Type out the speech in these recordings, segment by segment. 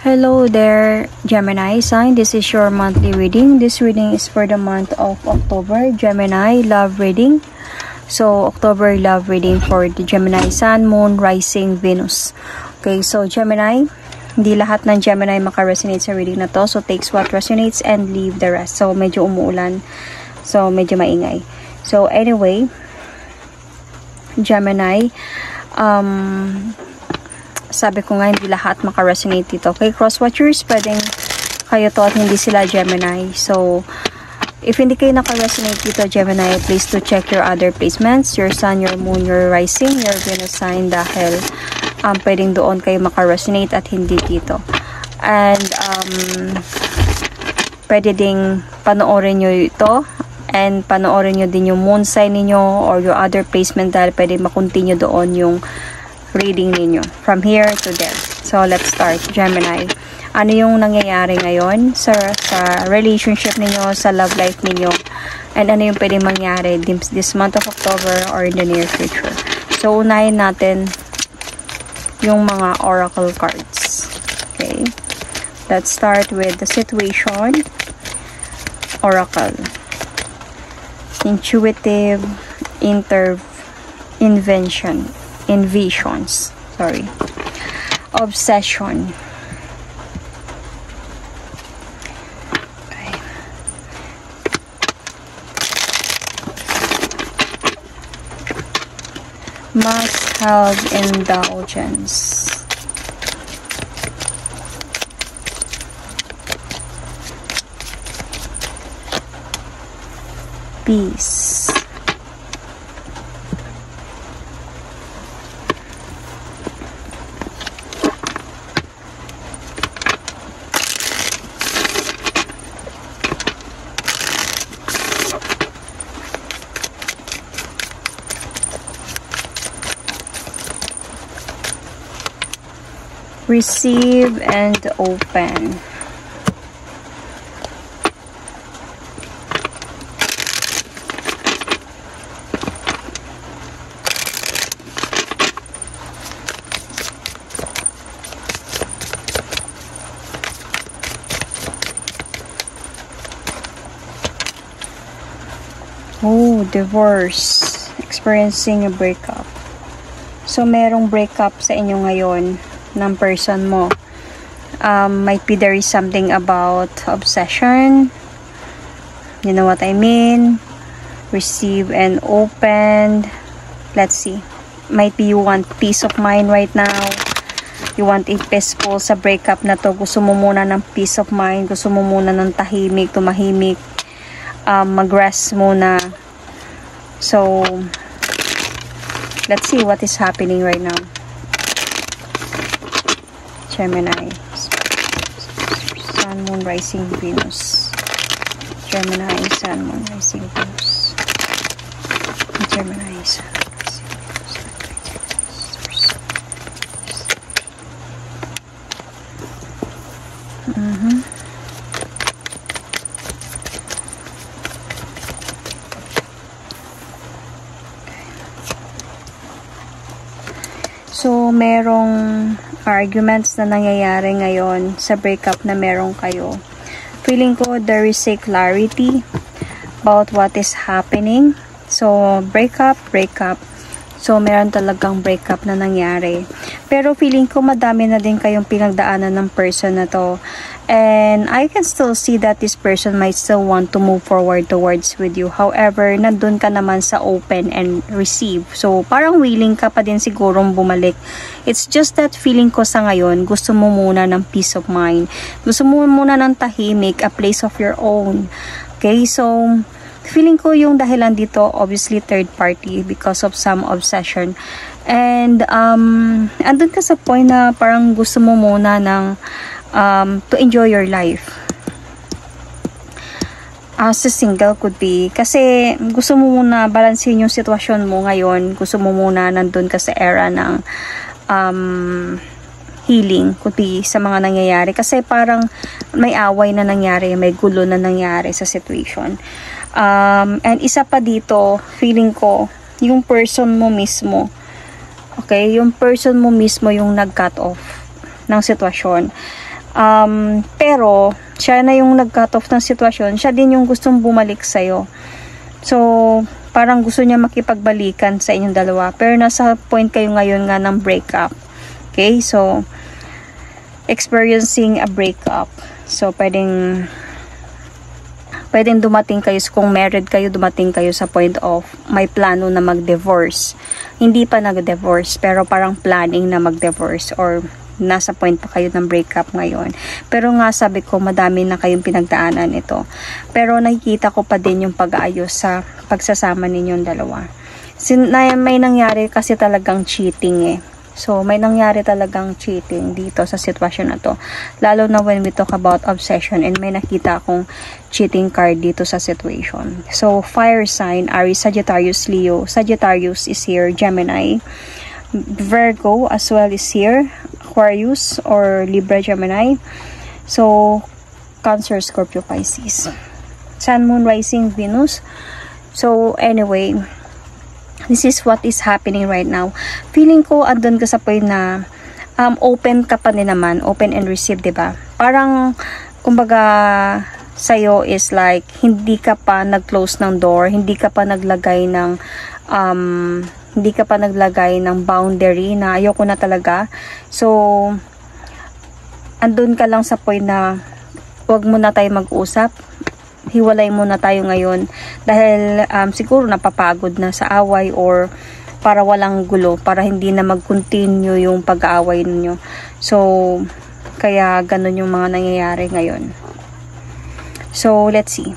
Hello there, Gemini sign. This is your monthly reading. This reading is for the month of October. Gemini love reading. So, October love reading for the Gemini Sun, Moon, Rising, Venus. Okay, so Gemini, hindi lahat ng Gemini maka-resonate sa reading na to. So, takes what resonates and leave the rest. So, medyo umuulan. So, medyo maingay. So, anyway, Gemini, sabi ko nga, hindi lahat maka-resonate dito. Okay, cross-watchers, pwedeng kayo to at hindi sila Gemini. So, if hindi kayo naka-resonate dito, Gemini, please to check your other placements, your Sun, your Moon, your Rising, your Venus sign, dahil pwedeng doon kayo maka-resonate at hindi dito. And, pwede ding panoorin nyo ito and panoorin nyo din yung Moon sign ninyo or your other placement dahil pwede makontinue doon yung reading ninyo from here to there. So, let's start, Gemini. Ano yung nangyayari ngayon sa relationship ninyo, sa love life ninyo, and ano yung pwedeng mangyari this month of October or in the near future. So, unahin natin yung mga oracle cards. Okay? Let's start with the situation. Oracle. Intuitive Invisions. Sorry. Obsession. Okay. Must-have indulgence. Peace. Receive and open. Oh, divorce. Experiencing a breakup. So, merong breakup sa inyo ngayon ng person mo. Might be there is something about obsession. You know what I mean? Receive and opened. Let's see. Might be you want peace of mind right now. You want a peaceful sa breakup na to. Gusto mo muna ng peace of mind. Gusto mo muna ng tahimik, tumahimik. Mag-rest muna. So, let's see what is happening right now. Gemini, Sun, Moon, Rising, Venus. Gemini, Sun, Moon, Rising, Venus. Gemini, Sun, Rising, Venus. So, merong arguments na nangyayari ngayon sa breakup na meron kayo. Feeling ko there is a clarity about what is happening. So, breakup. So, meron talagang breakup na nangyari. Pero feeling ko madami na din kayong pinagdaanan ng person na to. And I can still see that this person might still want to move forward towards with you. However, nandun ka naman sa open and receive. So, parang willing ka pa din sigurong bumalik. It's just that feeling ko sa ngayon, gusto mo muna ng peace of mind. Gusto mo muna ng tahimik, a place of your own. Okay, so feeling ko yung dahilan dito, obviously third party because of some obsession. And, andun ka sa point na parang gusto mo muna ng to enjoy your life. As a single could be, kasi gusto mo muna balansin yung sitwasyon mo ngayon. Gusto mo muna nandun ka sa era ng healing, could be sa mga nangyayari. Kasi parang may away na nangyari, may gulo na nangyari sa situation. And isa pa dito, feeling ko, yung person mo mismo, okay, yung person mo mismo yung nag-cut off ng sitwasyon. Pero, siya na yung nag-cut off ng sitwasyon. Siya din yung gustong bumalik sa'yo. So, parang gusto niya makipagbalikan sa inyong dalawa. Pero nasa point kayo ngayon nga ng breakup. Okay? So, experiencing a breakup. So, pwedeng dumating kayo, kung married kayo, dumating kayo sa point of may plano na mag-divorce. Hindi pa nag-divorce, pero parang planning na mag-divorce or nasa point pa kayo ng breakup ngayon. Pero nga sabi ko, madami na kayong pinagdaanan ito. Pero nakikita ko pa din yung pag-aayos sa pagsasama ninyong dalawa. May nangyari kasi talagang cheating eh. So, may nangyari talagang cheating dito sa sitwasyon na to. Lalo na when we talk about obsession and may nakita akong cheating card dito sa situation. So, fire sign, Aries, Sagittarius, Leo. Sagittarius is here, Gemini. Virgo as well is here, Aquarius or Libra, Gemini. So, Cancer, Scorpio, Pisces. Sun, Moon, Rising, Venus. So, anyway, this is what is happening right now. Feeling ko andun ka sa point na open ka pa din naman, open and receive, diba? Parang kumbaga sa'yo is like hindi ka pa nag-close ng door, hindi ka pa naglagay ng boundary na ayoko na talaga. So andun ka lang sa point na wag muna tayo mag-usap, hiwalay muna tayo ngayon dahil siguro napapagod na sa away or para walang gulo, para hindi na mag-continue yung pag-aaway ninyo. So, kaya ganun yung mga nangyayari ngayon. So, let's see.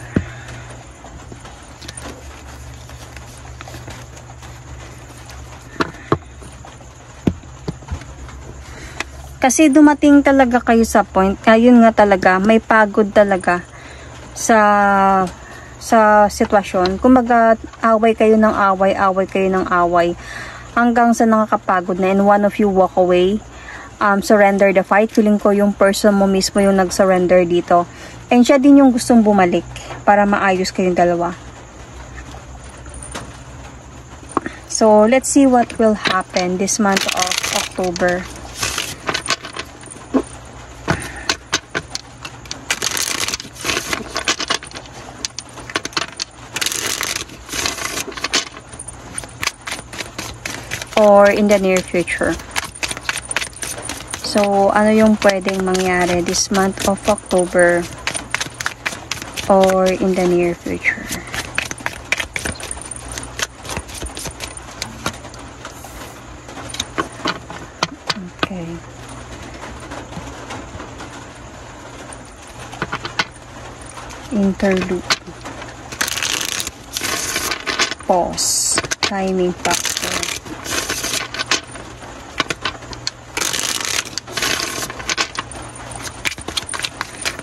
Kasi dumating talaga kayo sa point, ayun nga talaga, may pagod talaga sa sitwasyon. Kumbaga, away kayo ng away, hanggang sa nakakapagod na and one of you walk away, surrender the fight. Feeling ko yung person mo mismo yung nag-surrender dito. And siya din yung gustong bumalik para maayos kayong dalawa. So, let's see what will happen this month of October. Or in the near future. So, ano yung pwedeng mangyari this month of October or in the near future? Okay. Interlude. Pause. Timing factor.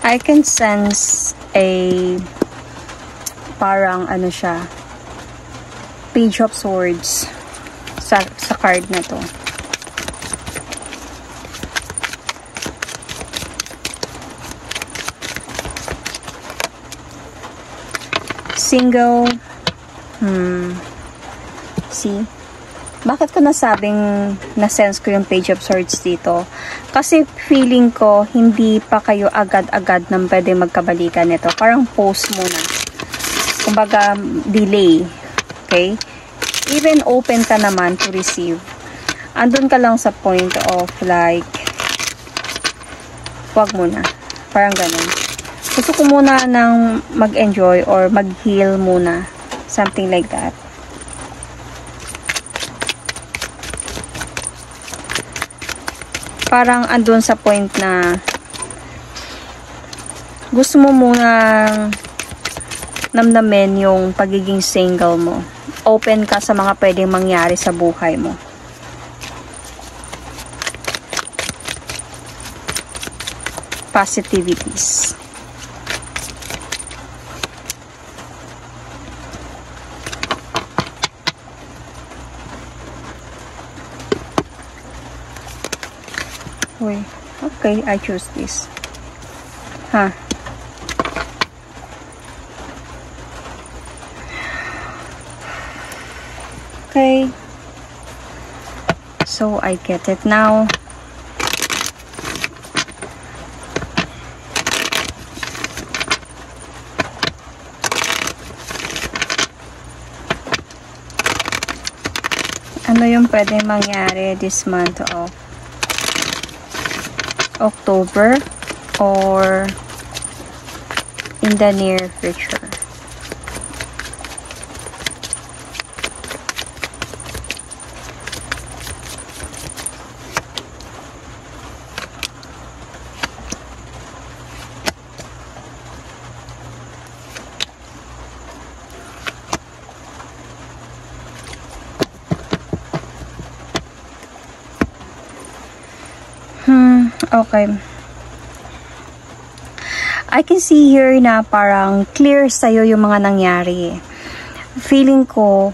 I can sense a parang ano siya, Page of Swords sa card na to. Single. See? Bakit ko nasabing na-sense ko yung Page of Swords dito? Kasi feeling ko, hindi pa kayo agad-agad nang pwede magkabalikan nito. Parang pause muna. Kumbaga, delay. Okay? Even open ka naman to receive. Andun ka lang sa point of like, wag muna. Parang ganun. Gusto ko muna nang mag-enjoy or mag-heal muna. Something like that. Parang andun sa point na gusto mo munang namnamin yung pagiging single mo. Open ka sa mga pwedeng mangyari sa buhay mo. Positivities. Wait, okay, I choose this. Huh. Okay. So, I get it now. Ano yung pwedeng mangyari this month of October or in the near future? Okay. I can see here na parang clear sa'yo yung mga nangyari. Feeling ko,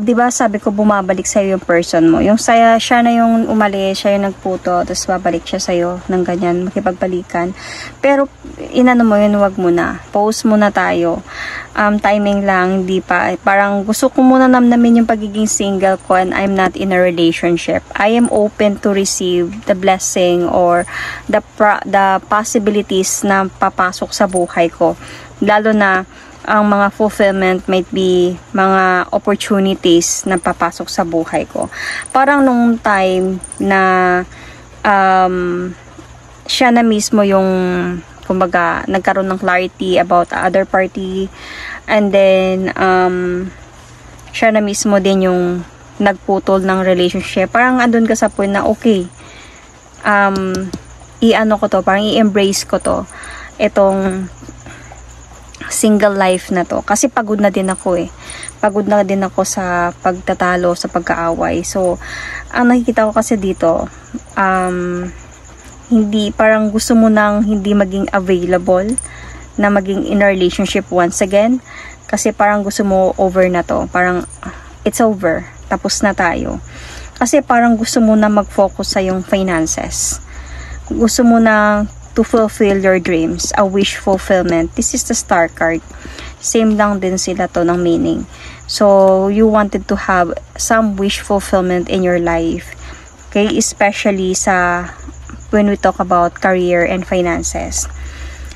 di ba sabi ko bumabalik sa'yo yung person mo. Yung siya na yung umalis, siya yung nagputo, tapos babalik siya sa'yo ng ganyan, makipagbalikan. Pero, inano mo yun, wag mo na. Pause muna tayo. Timing lang, hindi pa. Parang gusto ko muna namnamin yung pagiging single ko and I'm not in a relationship. I am open to receive the blessing or the possibilities na papasok sa buhay ko. Lalo na, ang mga fulfillment might be mga opportunities na papasok sa buhay ko. Parang nung time na siya na mismo yung kumbaga nagkaroon ng clarity about other party, and then siya na mismo din yung nagputol ng relationship. Parang andun ka sa point na okay, i-ano ko to, parang i-embrace ko to, itong single life na to. Kasi pagod na din ako Pagod na din ako sa pagtatalo, sa pagkaaway. So, ang nakikita ko kasi dito, hindi, parang gusto mo nang hindi maging available na maging in a relationship once again. Kasi parang gusto mo over na to. Parang, it's over. Tapos na tayo. Kasi parang gusto mo na mag-focus sa yung finances. Gusto mo na to fulfill your dreams, a wish fulfillment. This is the star card. Same lang din sila to ng meaning. So, you wanted to have some wish fulfillment in your life. Okay? Especially when we talk about career and finances.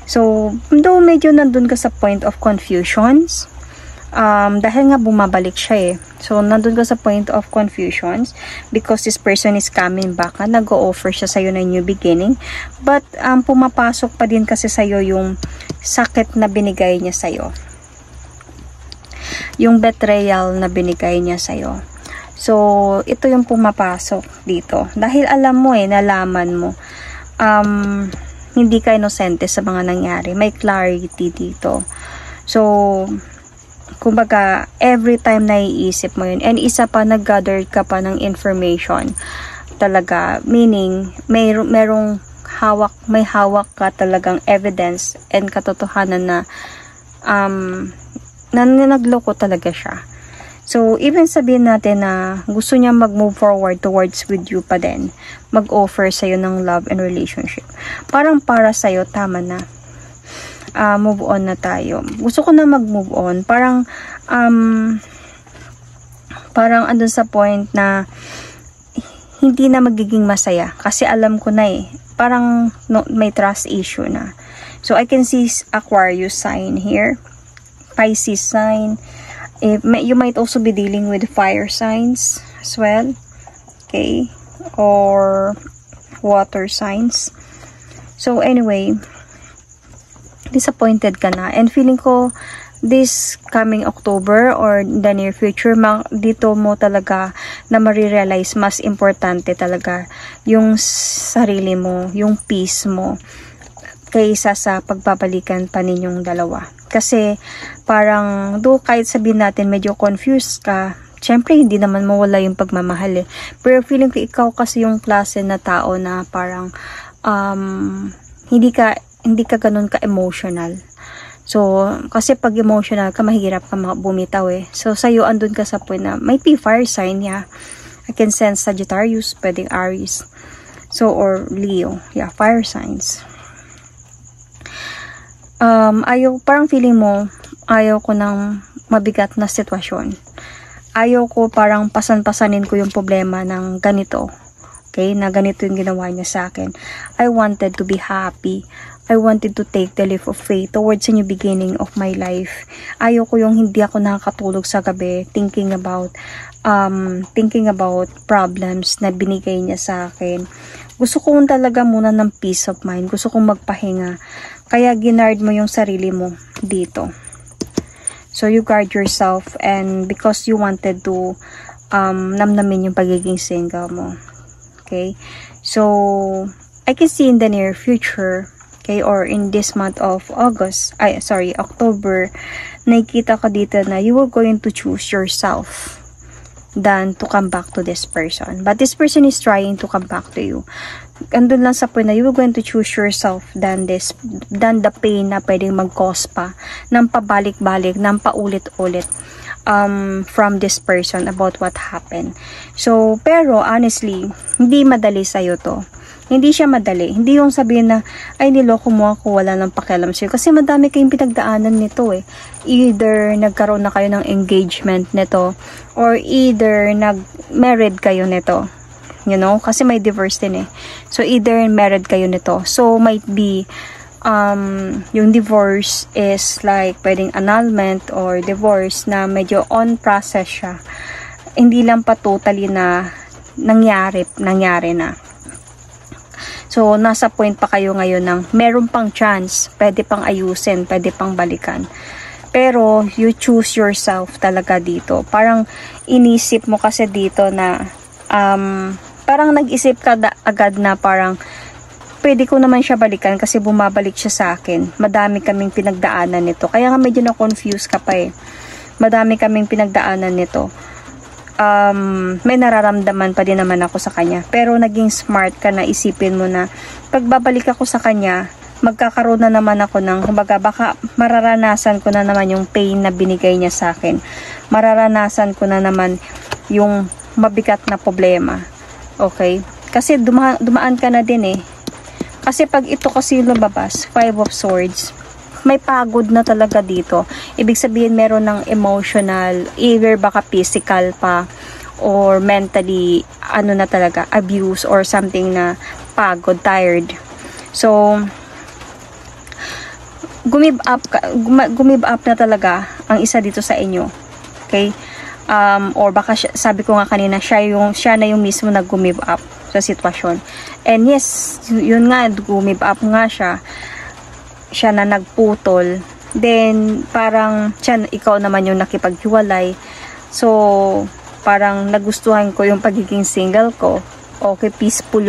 So, though medyo nandun ka sa point of confusions, dahil nga bumabalik siya So, nandun ka sa point of confusions because this person is coming back. Nag-o-offer siya sa'yo na new beginning. But, pumapasok pa din kasi sa'yo yung sakit na binigay niya sa'yo. Yung betrayal na binigay niya sa'yo. So, ito yung pumapasok dito. Dahil alam mo nalaman mo, hindi ka inosente sa mga nangyari. May clarity dito. So, kumbaga, every time naiisip mo yun, and isa pa, nag-gather ka pa ng information, talaga, meaning, may hawak ka talagang evidence and katotohanan na, nagloko talaga siya. So, even sabihin natin na gusto niya mag-move forward towards with you pa din, mag-offer sa'yo ng love and relationship. Parang para sa'yo, tama na. Move on na tayo. Gusto ko na mag-move on. Parang andun sa point na hindi na magiging masaya. Kasi alam ko na parang may trust issue na. So, I can see Aquarius sign here. Pisces sign. You might also be dealing with fire signs as well. Okay? Or water signs. So, anyway, disappointed ka na. And feeling ko, this coming October or the near future, dito mo talaga na marirealize mas importante talaga yung sarili mo, yung peace mo, kaysa sa pagbabalikan pa ninyong dalawa. Kasi, parang, kahit sabihin natin medyo confused ka, syempre, hindi naman mawala yung pagmamahal Pero feeling ko, ikaw kasi yung klase na tao na parang, hindi ka ganun ka-emotional. So, kasi pag emotional ka, mahirap ka bumitaw So, sa'yo, andun ka sa point na, might be fire sign, I can sense Sagittarius, pwedeng Aries. So, or Leo. Fire signs. Parang feeling mo, ayaw ko ng mabigat na sitwasyon. Ayaw ko parang pasan-pasanin ko yung problema ng ganito. Okay? Na ganito yung ginawa niya sa akin. I wanted to be happy. I wanted to take the leap of faith towards a new beginning of my life. Ayoko yung hindi ako nakakatulog sa gabi thinking about problems na binigay niya sa akin. Gusto ko talaga muna ng peace of mind. Gusto kong magpahinga. Kaya ginard mo yung sarili mo dito. So you guard yourself, and because you wanted to namnamin yung pagiging single mo. Okay? So I can see in the near future, okay, or in this month of October, nakikita ko dito na you were going to choose yourself than to come back to this person. But this person is trying to come back to you. Andun lang sa point na you were going to choose yourself than the pain na pwedeng mag-cause pa ng pabalik-balik, ng paulit-ulit from this person about what happened. So, pero honestly, hindi madali sa'yo to. Hindi siya madali. Hindi yung sabihin na, ay niloko mo ako, wala nang pakialam sa'yo. Kasi madami kayong pinagdaanan nito eh. Either nagkaroon na kayo ng engagement nito, or either nag-married kayo nito. You know? Kasi may divorce din eh. So, either married kayo nito. So, might be, yung divorce is like, pwedeng annulment or divorce na medyo on process siya. Hindi lang pa totally na nangyari na. So, nasa point pa kayo ngayon ng meron pang chance, pwede pang ayusin, pwede pang balikan. Pero, you choose yourself talaga dito. Parang inisip mo kasi dito na, parang nag-isip ka agad na parang, pwede ko naman siya balikan kasi bumabalik siya sa akin. Madami kaming pinagdaanan nito. Kaya nga medyo na-confuse ka pa eh. Madami kaming pinagdaanan nito. May nararamdaman pa din naman ako sa kanya. Pero naging smart ka na isipin mo na pagbabalik ako sa kanya, magkakaroon na naman ako ng, kumbaga baka mararanasan ko na naman yung pain na binigay niya sa akin. Mararanasan ko na naman yung mabigat na problema. Okay? Kasi dumaan ka na din eh. Kasi pag ito kasi lumabas, 5 of Swords, may pagod na talaga dito. Ibig sabihin meron ng emotional, either baka physical pa, or mentally, ano na talaga, abuse or something na pagod, tired. So, gumib up na talaga ang isa dito sa inyo. Okay? Or baka sabi ko nga kanina, siya na yung mismo nag-gumib up sa sitwasyon. And yes, yun nga, gumib up nga siya na nagputol. Then, parang ikaw naman yung nakipaghiwalay. So, parang nagustuhan ko yung pagiging single ko. Okay, peaceful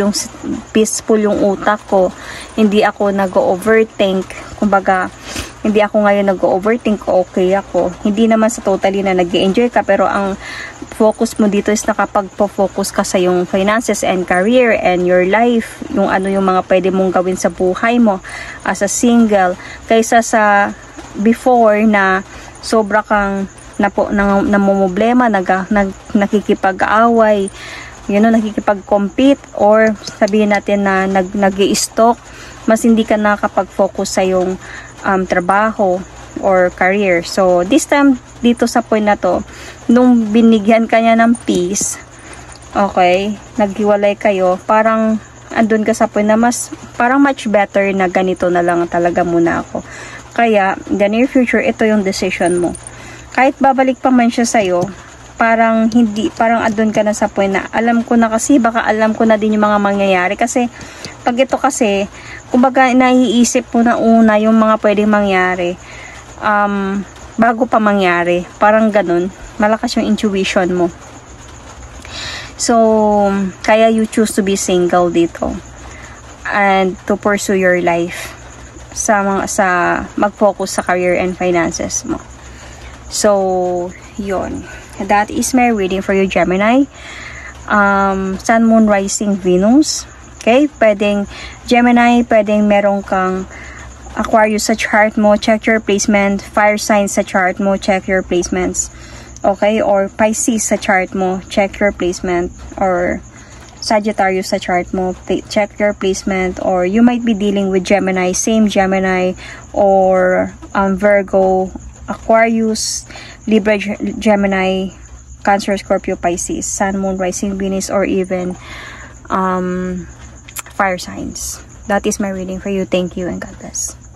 yung utak ko. Hindi ako nag-overthink. Kumbaga, hindi ako ngayon nag-overthink, okay ako. Hindi naman sa totally na nag-enjoy ka, pero ang focus mo dito is nakapag-focus ka sa yung finances and career and your life, yung ano yung mga pwede mong gawin sa buhay mo as a single, kaysa sa before na sobra kang namumblema, nakikipag-away, nakikipag-compete, or sabihin natin na nag-i-stalk, mas hindi ka nakapag-focus sa yung trabaho or career. So, this time, dito sa point na to, nung binigyan ka niya ng peace, okay, naghiwalay kayo, parang andun ka sa point na parang much better na ganito na lang talaga muna ako. Kaya, in the near future, ito yung decision mo. Kahit babalik pa man siya sa'yo, parang andun ka na sa point na alam ko na kasi, baka alam ko na din yung mga mangyayari. Kasi, pag ito kasi, kumbaga, naiisip mo na una yung mga pwedeng mangyari. Bago pa mangyari. Parang ganun. Malakas yung intuition mo. So, kaya you choose to be single dito. And to pursue your life. Mag-focus sa career and finances mo. So, yun. That is my reading for you, Gemini. Sun, Moon, Rising, Venus. Okay? Pwedeng Gemini, pwedeng meron kang Aquarius sa chart mo, check your placement. Fire signs sa chart mo, check your placements. Okay? Or Pisces sa chart mo, check your placement. Or Sagittarius sa chart mo, check your placement. Or you might be dealing with Gemini, same Gemini, or Virgo, Aquarius, Libra, Gemini, Cancer, Scorpio, Pisces, Sun, Moon, Rising, Venus, or even fire signs. That is my reading for you. Thank you and God bless.